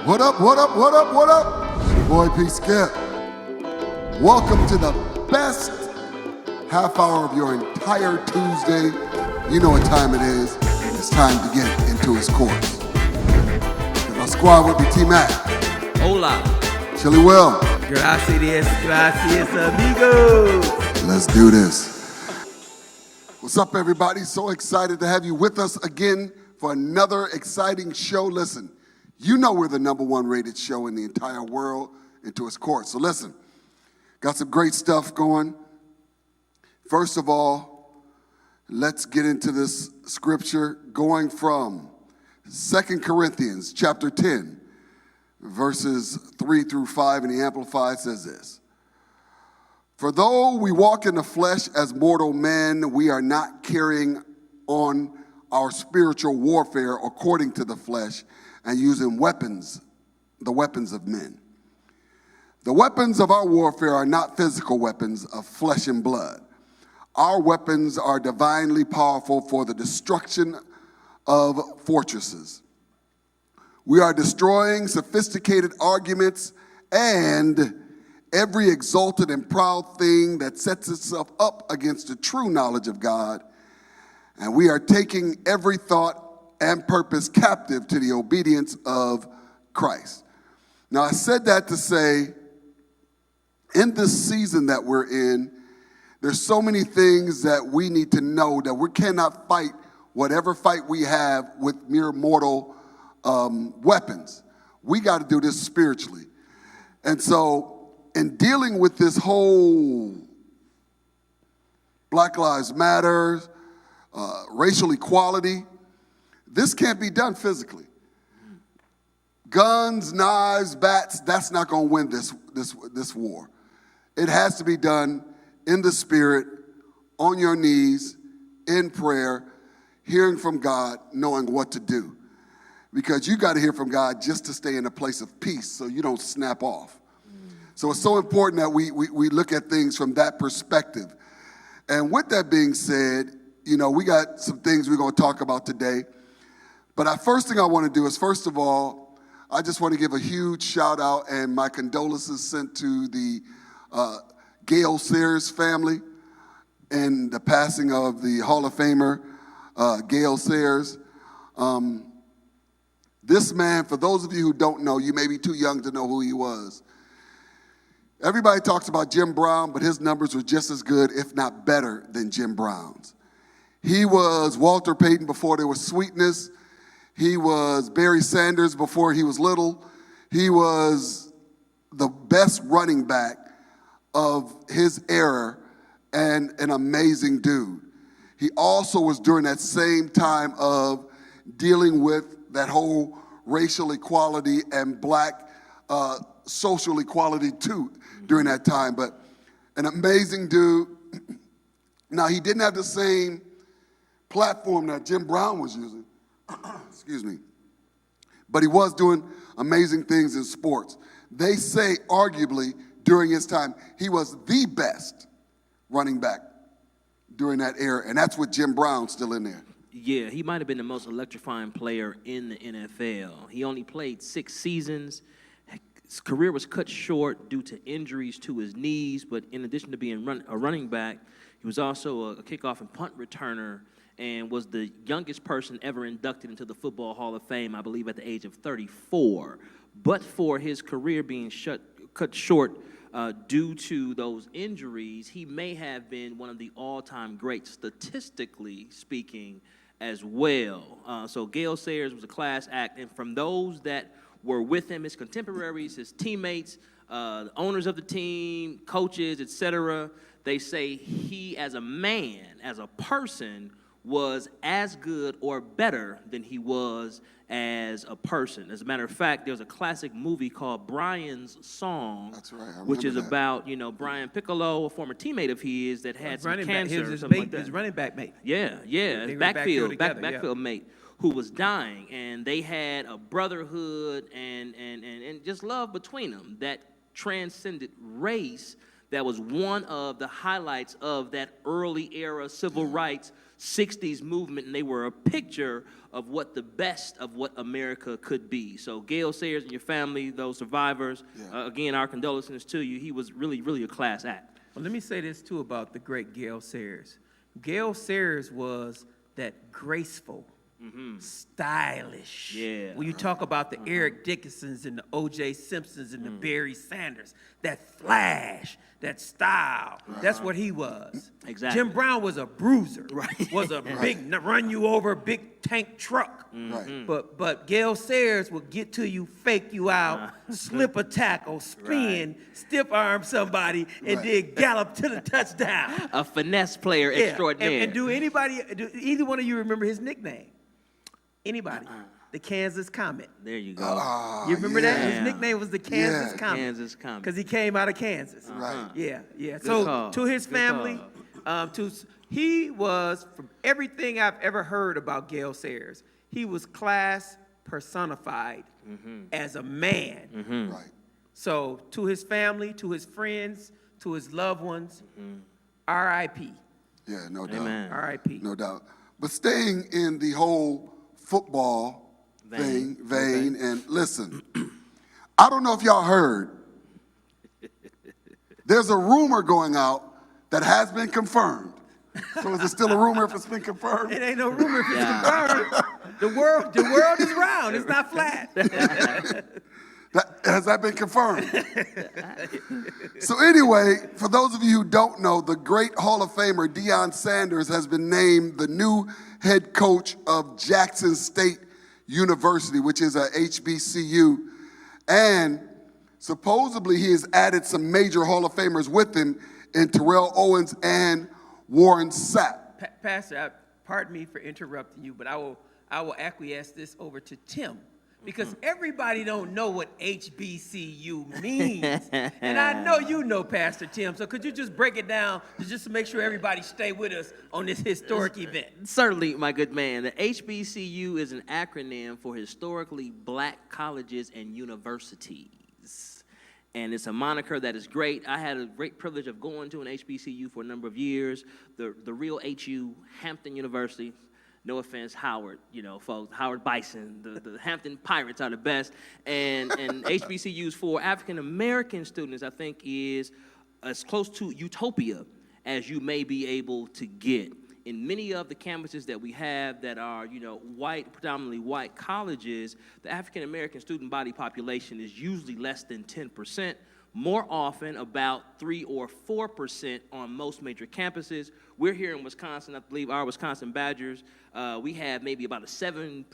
What up, what up, what up, what up? It's your boy P. Skip. Welcome to the best half hour of your entire Tuesday. You know what time it is. It's time to get into his course. My squad with me, T-Mac. Hola. Chili Will. Gracias, amigos. Let's do this. What's up, everybody? So excited to have you with us again for another exciting show. Listen, you know we're the #1 rated show in the entire world into its course. So listen, got some great stuff going. First of all, let's get into this scripture going from 2 Corinthians chapter 10, verses 3 through 5 in the Amplified says this. For though we walk in the flesh as mortal men, we are not carrying on our spiritual warfare according to the flesh and using weapons, the weapons of men. The weapons of our warfare are not physical weapons of flesh and blood. Our weapons are divinely powerful for the destruction of fortresses. We are destroying sophisticated arguments and every exalted and proud thing that sets itself up against the true knowledge of God. And we are taking every thought and purpose captive to the obedience of Christ. Now, I said that to say, in this season that we're in, there's so many things that we need to know that we cannot fight whatever fight we have with mere mortal weapons. We got to do this spiritually. And so, in dealing with this whole Black Lives Matter, racial equality, this can't be done physically. Guns, knives, bats, that's not going to win this war. It has to be done in the spirit, on your knees, in prayer, hearing from God, knowing what to do. Because you got to hear from God just to stay in a place of peace so you don't snap off. So it's so important that we look at things from that perspective. And with that being said, you know, we got some things we're going to talk about today. But first thing I want to do is, first of all, I just want to give a huge shout out and my condolences sent to the Gale Sayers family and the passing of the Hall of Famer, Gale Sayers. This man, for those of you who don't know, you may be too young to know who he was. Everybody talks about Jim Brown, but his numbers were just as good, if not better, than Jim Brown's. He was Walter Payton before there was sweetness. He was Barry Sanders before he was little. He was the best running back of his era and an amazing dude. He also was during that same time of dealing with that whole racial equality and black social equality too during that time, but an amazing dude. Now, he didn't have the same platform that Jim Brown was using, excuse me, but he was doing amazing things in sports. They say, arguably, during his time, he was the best running back during that era, and that's with Jim Brown still in there. Yeah, he might have been the most electrifying player in the NFL. He only played 6 seasons. His career was cut short due to injuries to his knees, but in addition to being a running back, he was also a kickoff and punt returner and was the youngest person ever inducted into the Football Hall of Fame, I believe, at the age of 34. But for his career being cut short due to those injuries, he may have been one of the all-time greats, statistically speaking, as well. So Gale Sayers was a class act, and from those that were with him, his contemporaries, his teammates, the owners of the team, coaches, etc., they say he, as a man, as a person, was as good or better than he was as a person. As a matter of fact, there's a classic movie called Brian's Song, That's right, which is that. about, Brian Piccolo, a former teammate of his that had some cancer. He was his, something like that. his running back mate. Yeah, his backfield mate who was dying, and they had a brotherhood and just love between them that transcended race. That was one of the highlights of that early era civil rights '60s movement, and they were a picture of what the best of what America could be. So Gale Sayers and your family, those survivors, again, our condolences to you. He was really, really a class act. Well, let me say this, too, about the great Gale Sayers. Gale Sayers was that graceful, stylish. Yeah. When you talk about the Eric Dickinsons and the O.J. Simpsons and the Barry Sanders, that flash, that style, that's what he was. Exactly. Jim Brown was a bruiser. Right. Was a big, run you over, big tank truck. Right. But Gale Sayers will get to you, fake you out, slip a tackle, spin, stiff arm somebody, and then gallop to the touchdown. A finesse player extraordinaire. And do either one of you remember his nickname? Anybody? The Kansas Comet. There you go. You remember that? yeah. His nickname was the Kansas Comet. Kansas Comet. Because he came out of Kansas. Right. Yeah. Good So call. to his Good family, he was, from everything I've ever heard about Gale Sayers, he was class personified as a man. Right. So to his family, to his friends, to his loved ones, R.I.P. Yeah, no doubt. Amen. R.I.P. No doubt. But staying in the whole football vein, and listen, I don't know if y'all heard, there's a rumor going out that has been confirmed. So is it still a rumor if it's been confirmed? It ain't no rumor if it's confirmed. The world is round. It's not flat. Has that been confirmed? So anyway, for those of you who don't know, the great Hall of Famer Deion Sanders has been named the new head coach of Jackson State University, which is a HBCU. And supposedly he has added some major Hall of Famers with him in Terrell Owens and Warren Sapp. Pastor, pardon me for interrupting you, but I will acquiesce this over to Tim. Because everybody don't know what HBCU means. And I know you know, Pastor Tim, so could you just break it down just to make sure everybody stay with us on this historic event? Certainly, my good man. The HBCU is an acronym for Historically Black Colleges and Universities. And it's a moniker that is great. I had a great privilege of going to an HBCU for a number of years. The real HU, Hampton University. No offense, Howard, folks, Howard Bison, the Hampton Pirates are the best. And HBCUs for African-American students, I think, is as close to utopia as you may be able to get. In many of the campuses that we have that are, white, predominantly white colleges, the African-American student body population is usually less than 10%. More often, about 3 or 4% on most major campuses. We're here in Wisconsin, I believe our Wisconsin Badgers, we have maybe about a 7%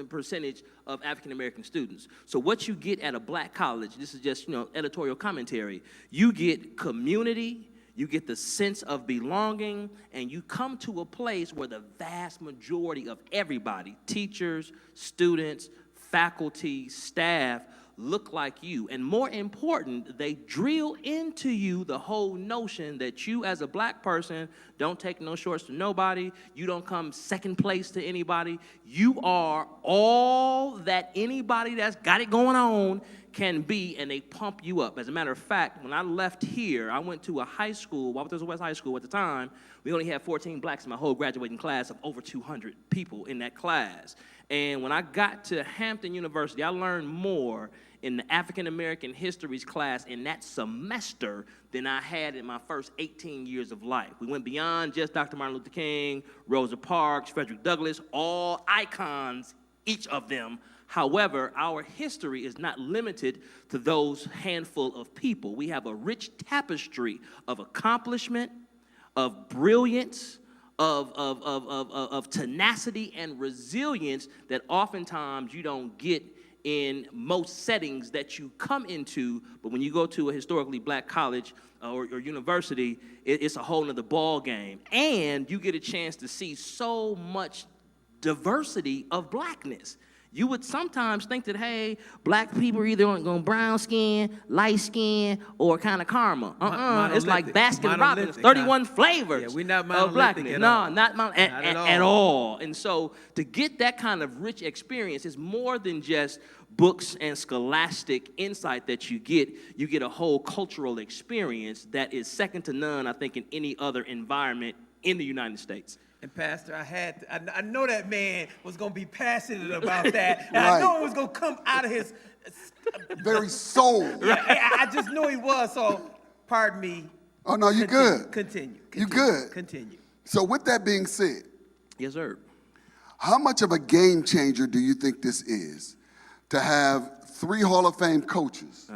percentage of African-American students. So what you get at a black college, this is just, editorial commentary, you get community, you get the sense of belonging, and you come to a place where the vast majority of everybody, teachers, students, faculty, staff, look like you. And more important, they drill into you the whole notion that you as a black person don't take no shorts to nobody. You don't come second place to anybody. You are all that anybody that's got it going on can be, and they pump you up. As a matter of fact, when I left here, I went to a high school, Wauwatosa West High School at the time. We only had 14 blacks in my whole graduating class of over 200 people in that class. And when I got to Hampton University, I learned more in the African American Histories class in that semester than I had in my first 18 years of life. We went beyond just Dr. Martin Luther King, Rosa Parks, Frederick Douglass, all icons, each of them. However, our history is not limited to those handful of people. We have a rich tapestry of accomplishment, of brilliance, of tenacity and resilience that oftentimes you don't get in most settings that you come into. But when you go to a historically black college or university, it's a whole nother ball game. And you get a chance to see so much diversity of blackness. You would sometimes think that, hey, black people are either going brown skin, light skin, or kind of caramel. It's like Baskin Robbins, 31 flavors yeah, we're not of blackness. No, not at all. And so to get that kind of rich experience is more than just books and scholastic insight that you get. You get a whole cultural experience that is second to none, I think, in any other environment in the United States. And Pastor, I know that man was going to be passionate about that. And Right. I know it was going to come out of his Very soul. Yeah, I just knew he was. So, pardon me. Oh, no, you good. Continue. You good. Continue. So with that being said, Yes, sir. how much of a game changer do you think this is to have 3 Hall of Fame coaches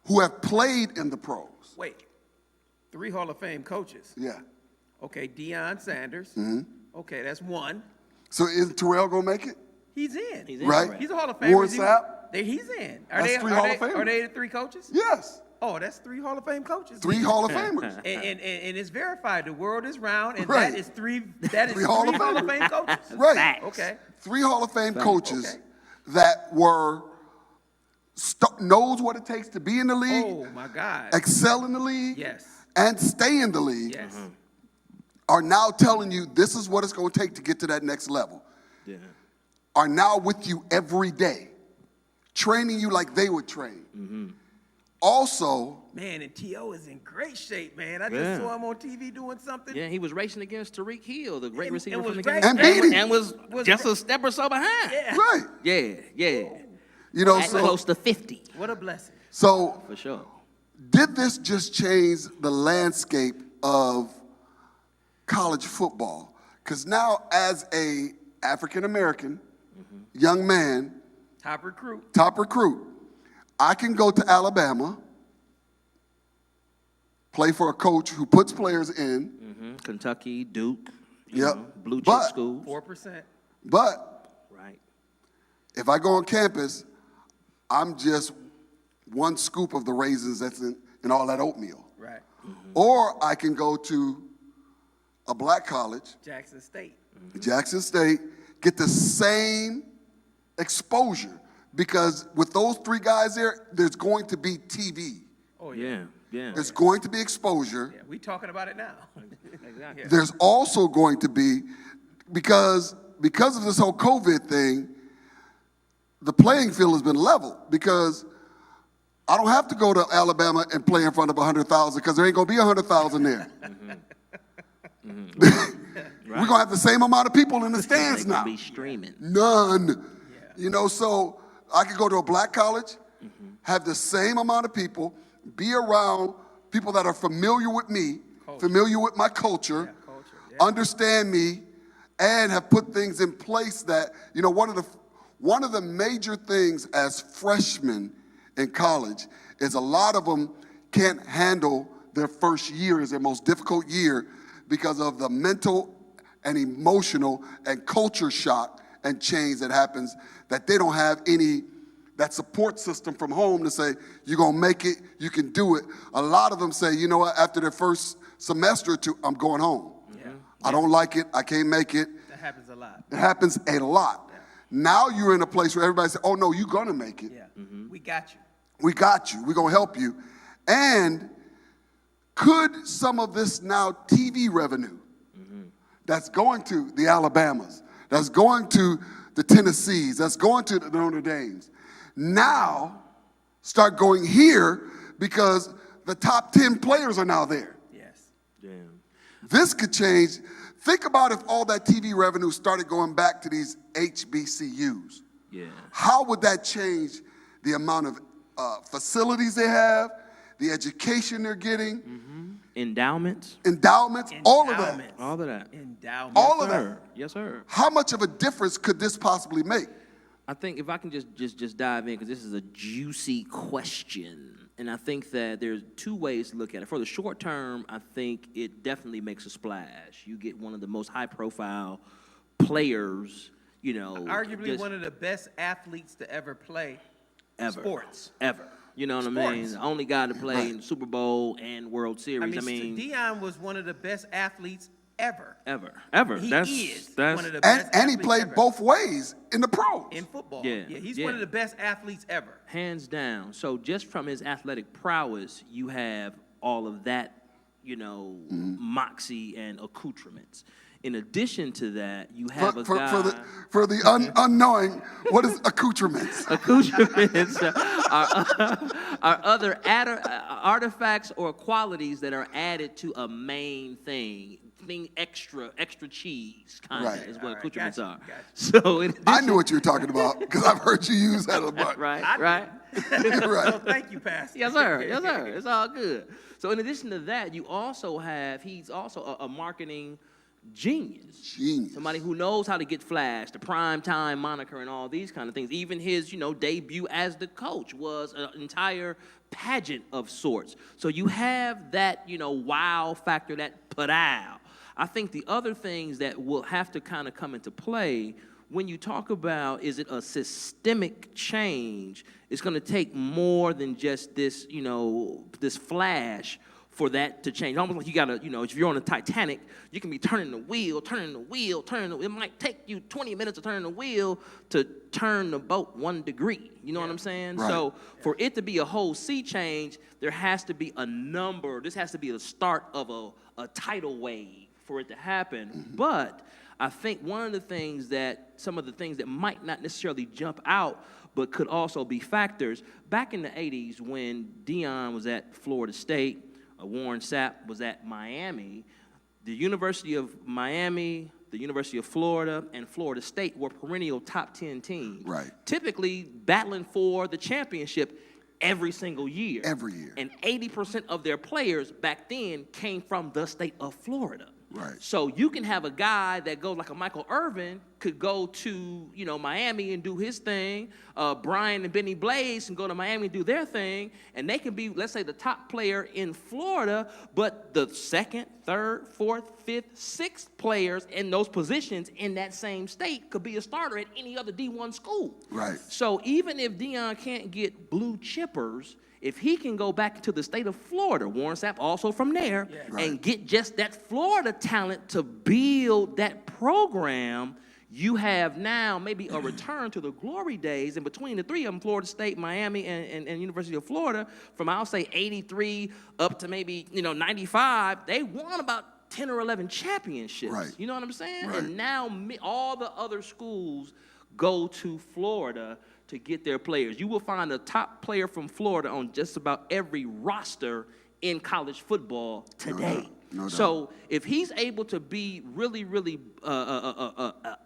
who have played in the pros? Wait. 3 Hall of Fame coaches. Yeah. Okay, Deion Sanders. Okay, that's 1. So is Terrell going to make it? He's in. He's in Right. already. He's a Hall of Famer. Warren Sapp? He's in. That's 3 Hall of Famers. Are they the 3 coaches? Yes. Oh, that's 3 Hall of Fame coaches. 3 Hall of Famers. And it's verified. The world is round, and Right. that is 3. That is 3 Hall of Hall of Famers. Fame coaches. Right. Facts. Okay. 3 Hall of Fame coaches Okay. that were knows what it takes to be in the league, Oh my God. excel in the league, Yes. and stay in the league, Yes. are now telling you this is what it's going to take to get to that next level. Yeah. Are now with you every day, training you like they would train. Also, Man, and T.O. is in great shape, man. I Yeah. just saw him on TV doing something. Yeah, he was racing against Tariq Hill, the great And- receiver and from the was game. right- And beat him. And was Was just right- a step or so behind. Yeah. right, Yeah. you know, At so close to 50, What a blessing. so for sure. did this just change the landscape of college football? Because now, as a African American young man, Top recruit. top recruit, I can go to Alabama, play for a coach who puts players in, Kentucky, Duke, you Yep. know, blue chip But- schools. 4%. but Right. if I go on campus, I'm just one scoop of the raisins that's in all that oatmeal. Right. Or I can go to a black college, Jackson State. Jackson State, get the same exposure. Because with those 3 guys there, there's going to be TV. Oh, yeah. Yeah. There's going to be exposure. Yeah, we talking about it now. Exactly. There's also going to be, because of this whole COVID thing, the playing field has been leveled. Because I don't have to go to Alabama and play in front of 100,000 because there ain't going to be 100,000 there. We're going to have the same amount of people in the stands They now. could be streaming. None. You know, so I could go to a black college, have the same amount of people, be around people that are familiar with me, familiar with my culture, culture, yeah. understand me, and have put things in place that, you know, one of the major things as freshmen in college is a lot of them can't handle their first year as their most difficult year because of the mental and emotional and culture shock and change that happens, that they don't have that support system from home to say, you're going to make it, you can do it. A lot of them say, you know what, after their first semester or 2, I'm going home. Yeah. I don't like it, I can't make it. That happens a lot. It happens a lot. Yeah. Now you're in a place where everybody says, oh no, you're going to make it. Yeah. We got you. We got you, we're going to help you. And could some of this now TV revenue that's going to the Alabamas, that's going to the Tennessees, that's going to the Notre Dames, now start going here because the top 10 players are now there? Yes. Damn. This could change. Think about if all that TV revenue started going back to these HBCUs. Yeah. How would that change the amount of facilities they have, the education they're getting, Endowments. endowments, all of that? Endowments. All of that. Endowment. All of Sir. that. Yes, sir. How much of a difference could this possibly make? I think if I can just dive in, because this is a juicy question. And I think that there's 2 ways to look at it. For the short term, I think it definitely makes a splash. You get one of the most high-profile players, you know. Arguably just one of the best athletes to ever play ever. sports. Ever. You know what I mean? Sports. The only guy to play in Super Bowl and World I Series. mean, Deion was one of the best athletes ever. Ever. He That's is that's one of the best And he athletes played ever. both ways in the pros. In football. Yeah, He's yeah. one of the best athletes ever. hands down. So just from his athletic prowess, you have all of that, you know, moxie and accoutrements. In addition to that, you have a For guy. for the unknowing, what is accoutrements? Accoutrements are other artifacts or qualities that are added to a main thing. Extra cheese, kind of, Right. is what All right, accoutrements gotcha, are. gotcha. So in I addition- knew what you were talking about because I've heard you use that a bunch. right, I right. Right. So thank you, Pastor. Yes, sir. Yes, sir. It's all good. So in addition to that, you also have, he's also a marketing genius. Genius. Somebody who knows how to get flash, the prime time moniker and all these kind of things. Even his, debut as the coach was an entire pageant of sorts. So you have that, wow factor, that padow. I think the other things that will have to kind of come into play when you talk about, is it a systemic change, it's going to take more than just this, this flash for that to change. Almost like you got to, if you're on a Titanic, you can be turning the wheel. It might take you 20 minutes to turn the wheel to turn the boat 1 degree. You know what I'm saying? Right. So for it to be a whole sea change, there has to be a number. This has to be the start of a tidal wave for it to happen. Mm-hmm. But I think some of the things that might not necessarily jump out, but could also be factors, back in the 80s when Deion was at Florida State, Warren Sapp was at Miami, the University of Miami, the University of Florida, and Florida State were perennial top 10 teams. Right. Typically battling for the championship every single year. Every year. And 80% of their players back then came from the state of Florida. Right. So you can have a guy that goes like a Michael Irvin could go to, Miami and do his thing. Brian and Benny Blaze can go to Miami and do their thing. And they can be, let's say, the top player in Florida, but the second, third, fourth, fifth, sixth players in those positions in that same state could be a starter at any other D1 school. Right. So even if Deion can't get blue chippers, if he can go back to the state of Florida, Warren Sapp also from there, Right. and get just that Florida talent to build that program, you have now maybe a return to the glory days. And between the three of them, Florida State, Miami, and University of Florida, from I'll say 83 up to maybe 95, they won about 10 or 11 championships. Right. You know what I'm saying? Right. And now all the other schools go to Florida to get their players. You will find a top player from Florida on just about every roster in college football today. No doubt. So if he's able to be really, really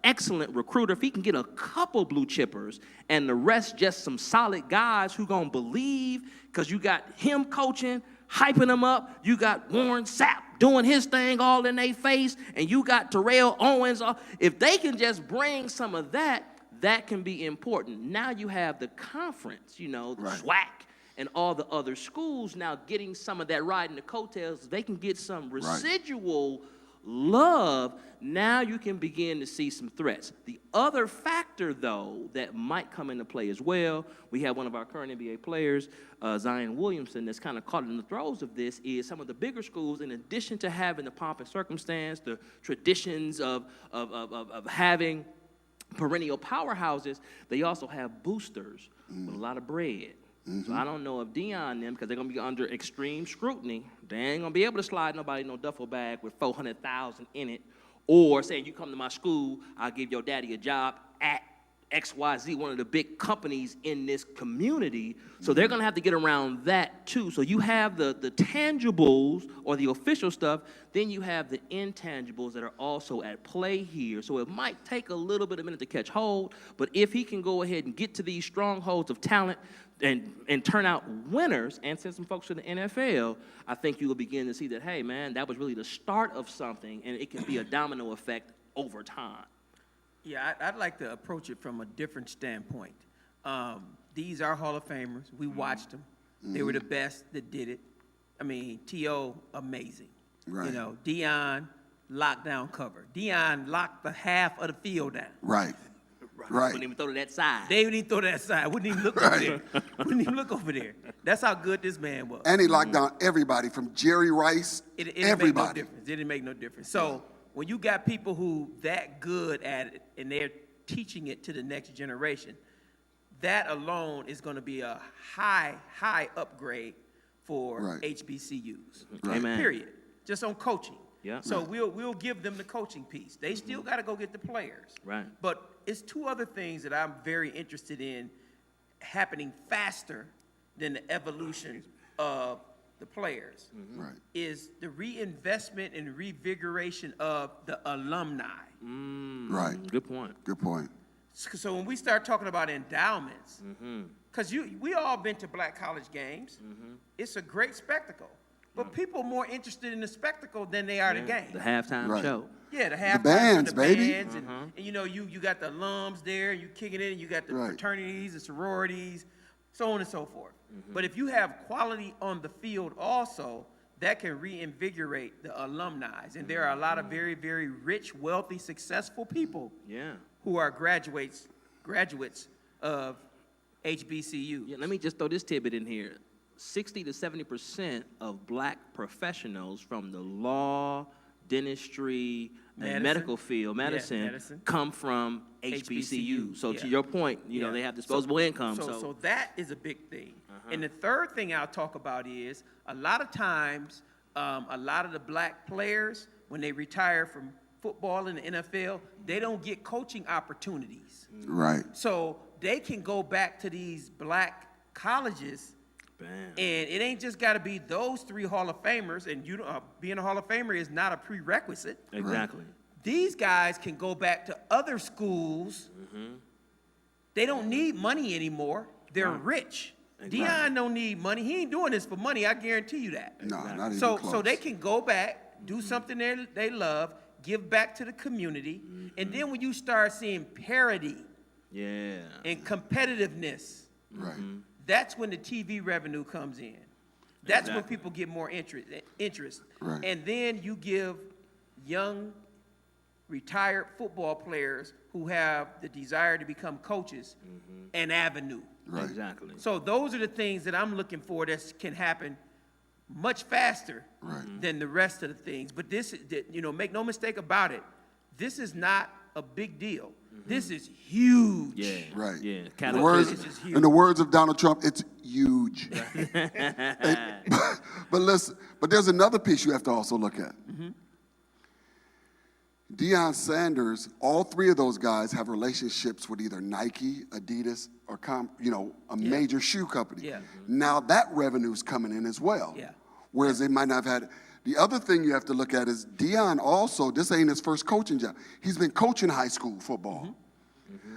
excellent recruiter, if he can get a couple blue chippers and the rest just some solid guys who gonna believe, because you got him coaching, hyping them up, you got Warren Sapp doing his thing all in their face, and you got Terrell Owens. If they can just bring some of that, that can be important. Now you have the conference, the Right. SWAC, and all the other schools now getting some of that riding the coattails. They can get some residual love. Now you can begin to see some threats. The other factor, though, that might come into play as well, we have one of our current NBA players, Zion Williamson, that's kind of caught in the throes of this, is some of the bigger schools, in addition to having the pomp and circumstance, the traditions of having perennial powerhouses, they also have boosters with a lot of bread. So I don't know if Deion and them, because they're going to be under extreme scrutiny, they ain't going to be able to slide nobody no duffel bag with $400,000 in it, or saying, you come to my school, I'll give your daddy a job at XYZ, one of the big companies in this community. So they're going to have to get around that too. So you have the tangibles or the official stuff, then you have the intangibles that are also at play here. So it might take a little bit of a minute to catch hold, but if he can go ahead and get to these strongholds of talent and turn out winners and send some folks to the NFL, I think you will begin to see that, hey, man, that was really the start of something, and it can be a domino effect over time. Yeah, I'd like to approach it from a different standpoint. These are Hall of Famers. We watched them. They were the best that did it. I mean, T.O., amazing. Right. Deion, lockdown cover. Deion locked the half of the field down. Right. Wouldn't even throw to that side. They wouldn't even throw that side. Wouldn't even look over there. Wouldn't even look over there. That's how good this man was. And he locked down everybody from Jerry Rice, It didn't everybody. make no difference. It didn't make no difference. So when you got people who that good at it and they're teaching it to the next generation, that alone is going to be a high upgrade for Right. HBCUs. Right. Amen. Period. Just on coaching. Yeah. So we'll give them the coaching piece. They still got to go get the players. Right. But it's two other things that I'm very interested in happening faster than the evolution of the players. Right. Is the reinvestment and revigoration of the alumni. Right. Good point. Good point. So when we start talking about endowments, because we all been to black college games, it's a great spectacle. But people are more interested in the spectacle than they are the game. The halftime Right. show. Yeah, the halftime, bands, the baby. bands, and you know you got the alums there, you kicking it, and you got the Right. fraternities, the sororities, so on and so forth. But if you have quality on the field also, that can reinvigorate the alumni. And there are a lot of very, very rich, wealthy, successful people Yeah. who are graduates of HBCUs. Yeah, let me just throw this tidbit in here. 60 to 70% of black professionals from the law, dentistry, and Medicine. medical field, medicine, medicine. come from HBCU. So to yeah. your point, you know, Yeah. they have disposable income. So that is a big thing. And the third thing I'll talk about is a lot of times, a lot of the black players, when they retire from football in the NFL, they don't get coaching opportunities. Right. So they can go back to these black colleges. Bam. And it ain't just got to be those 3 Hall of Famers, and being a Hall of Famer is not a prerequisite. Exactly. These guys can go back to other schools. They don't need money anymore. They're rich. Exactly. Deion don't need money. He ain't doing this for money. I guarantee you that. No, not even So close. they can go back, do something they love, give back to the community, and then when you start seeing parity Yeah. and competitiveness, Right. that's when the TV revenue comes in. That's when Exactly. people get more interest. Right. And then you give young, retired football players who have the desire to become coaches an avenue. Right. Exactly. So those are the things that I'm looking for that can happen much faster Right. than the rest of the things. But this, make no mistake about it, this is not a big deal. This is huge. Yeah. Right. Yeah. In the words, This is huge. in the words of Donald Trump, it's huge. Hey, but listen, but there's another piece you have to also look at. Deion Sanders, all 3 of those guys have relationships with either Nike, Adidas, or a major shoe company. Yeah. Now that revenue's coming in as well. Yeah. Whereas they might not have had. The other thing you have to look at is Deion also, this ain't his first coaching job. He's been coaching high school football.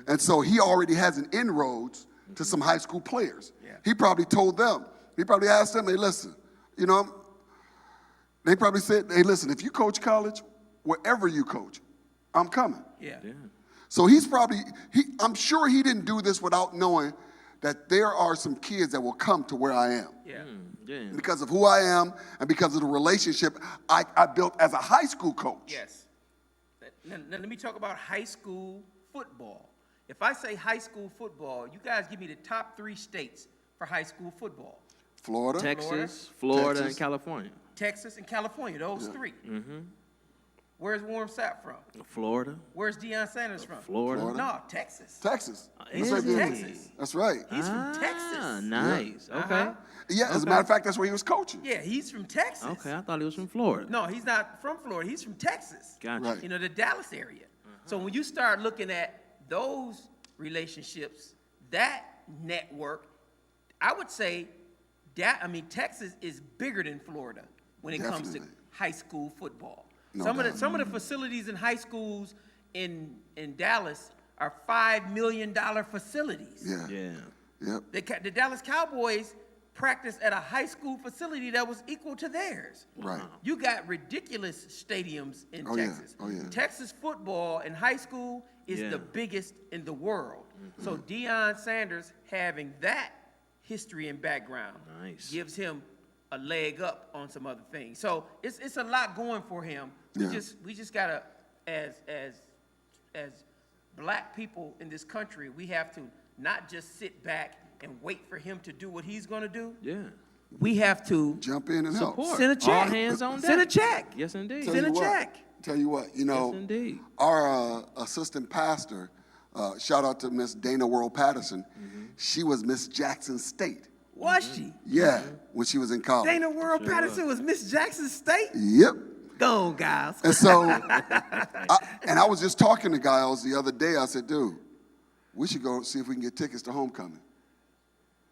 And so he already has an inroads to some high school players. Yeah. He probably told them, he probably asked them, hey, listen, they probably said, hey, listen, if you coach college, wherever you coach, I'm coming. Yeah. So I'm sure he didn't do this without knowing that there are some kids that will come to where I am. Yeah. Yeah. Because of who I am and because of the relationship I built as a high school coach. Yes. Now, let me talk about high school football. If I say high school football, you guys give me the top 3 states for high school football. Florida. Texas, Florida, Texas. and California. Texas and California, those 3. Where's Warren Sapp from? Florida. Where's Deion Sanders from? Florida. No, Texas. Texas. Is That's right. he? Texas. That's right. He's from Ah, Texas. nice. Okay. Uh-huh. Yeah, as a matter of fact, that's where he was coaching. Yeah, he's from Texas. Okay, I thought he was from Florida. No, he's not from Florida. He's from Texas. Gotcha. Right. The Dallas area. So when you start looking at those relationships, that network, I would say Texas is bigger than Florida when it comes to Definitely. high school football. No Some doubt. of the facilities in high schools in Dallas are $5 million facilities. Yeah. Yeah. Yep. The Dallas Cowboys practice at a high school facility that was equal to theirs. Right. You got ridiculous stadiums in Oh, yeah. Texas. Oh, yeah. Texas football in high school is Yeah. the biggest in the world. So Deion Sanders having that history and background Nice. gives him a leg up on some other things. So it's a lot going for him. Yeah. We just gotta, as black people in this country, we have to not just sit back and wait for him to do what he's gonna do. Yeah. We have to Jump in and help. Support. send a check. All hands on deck. Send a check. Yes, indeed. Tell Send you a what, check. Tell you what, Yes, indeed. our assistant pastor, shout out to Miss Dana World Patterson, she was Miss Jackson State. Was she? Yeah, when she was in college. Dana World Patterson was Miss Jackson State? Yep. Go on, guys. And so, I was just talking to Giles the other day. I said, dude, we should go see if we can get tickets to homecoming,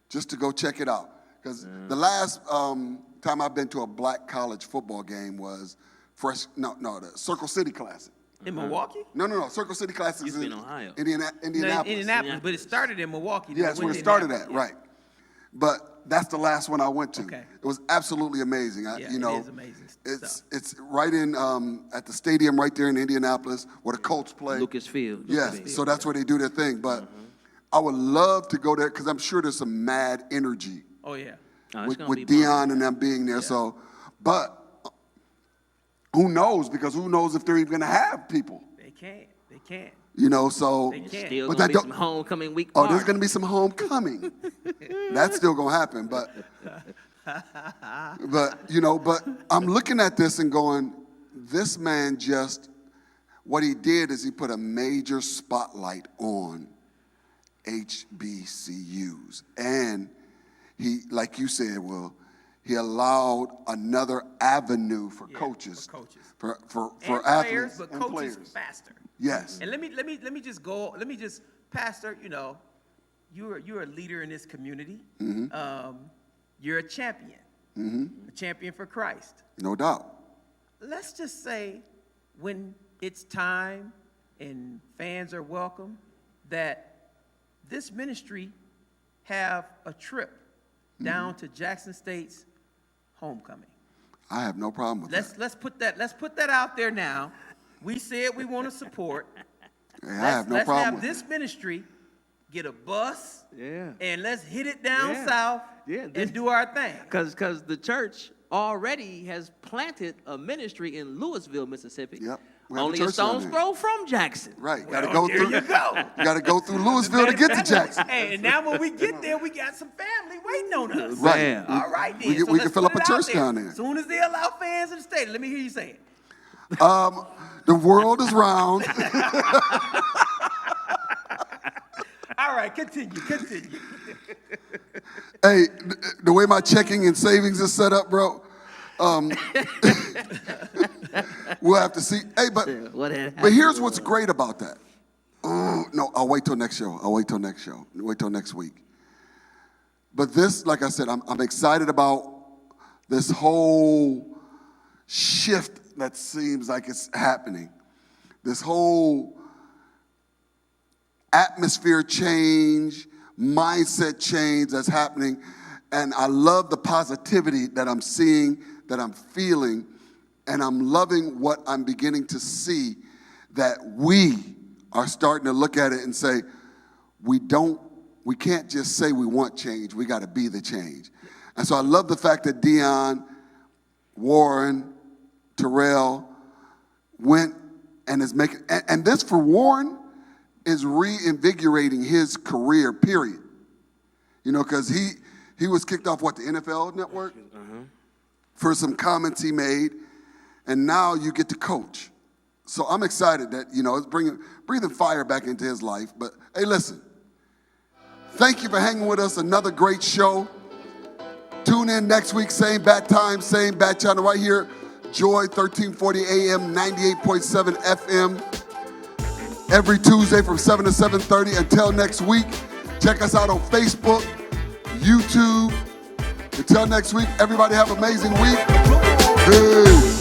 just to go check it out. Because the last time I've been to a black college football game was the Circle City Classic. In Milwaukee? No. Circle City Classic is in Ohio. Indianapolis. No, Indianapolis, but it started in Milwaukee. Yeah, that's where it started at, right. But that's the last one I went to. Okay. It was absolutely amazing. Yeah, it is amazing stuff. It's right in at the stadium right there in Indianapolis where the Colts play. Lucas Field. Yes, so that's where they do their thing. But I would love to go there because I'm sure there's some mad energy Oh, yeah. with Dion and them being there. So, but who knows? Because who knows if they're even going to have people? They can't. You know, so. They can't. Still But gonna that be don't- some homecoming week. Oh, there's going to be some homecoming. That's still going to happen. But I'm looking at this and going, this man what he did is he put a major spotlight on HBCUs. And he, like you said, he allowed another avenue for coaches. For And athletes players, but and coaches players. faster. Yes. And let me just, Pastor, you're a leader in this community. You're a champion. A champion for Christ. No doubt. Let's just say when it's time and fans are welcome, that this ministry have a trip down to Jackson State's homecoming. I have no problem with that. Let's put that out there now. We said we want to support. I have no Let's problem have with this ministry get a bus. Yeah. And let's hit it down Yeah. south Yeah, and do our thing. Because the church already has planted a ministry in Louisville, Mississippi. Yep. We have Only a a church down stone's there. throw from Jackson. Right. Well, Got to go there through. you go. You got to go through Louisville to get to Jackson. Hey, and now when we get there, we got some family waiting on us. Right. Yeah. All right, then. We So can let's fill put up a it out church down there. As soon as they allow fans in the stadium, let me hear you say it. The world is round. All right, continue. Hey, the way my checking and savings is set up, bro, we'll have to see. Hey, but here's what's great about that. No, I'll wait till next show. Wait till next week. But this, like I said, I'm excited about this whole shift that seems like it's happening. This whole atmosphere change, mindset change that's happening. And I love the positivity that I'm seeing, that I'm feeling, and I'm loving what I'm beginning to see, that we are starting to look at it and say, we can't just say we want change, we got to be the change. And so I love the fact that Dion, Warren, Terrell went and is making, and this for Warren is reinvigorating his career, period. You know, because he was kicked off, the NFL Network? For some comments he made, and now you get to coach. So I'm excited that, it's breathing fire back into his life. But, hey, listen, thank you for hanging with us. Another great show. Tune in next week, same bat time, same bat channel right here. Joy, 1340 AM, 98.7 FM. Every Tuesday from 7 to 7:30. Until next week, check us out on Facebook, YouTube. Until next week, everybody have an amazing week. Peace.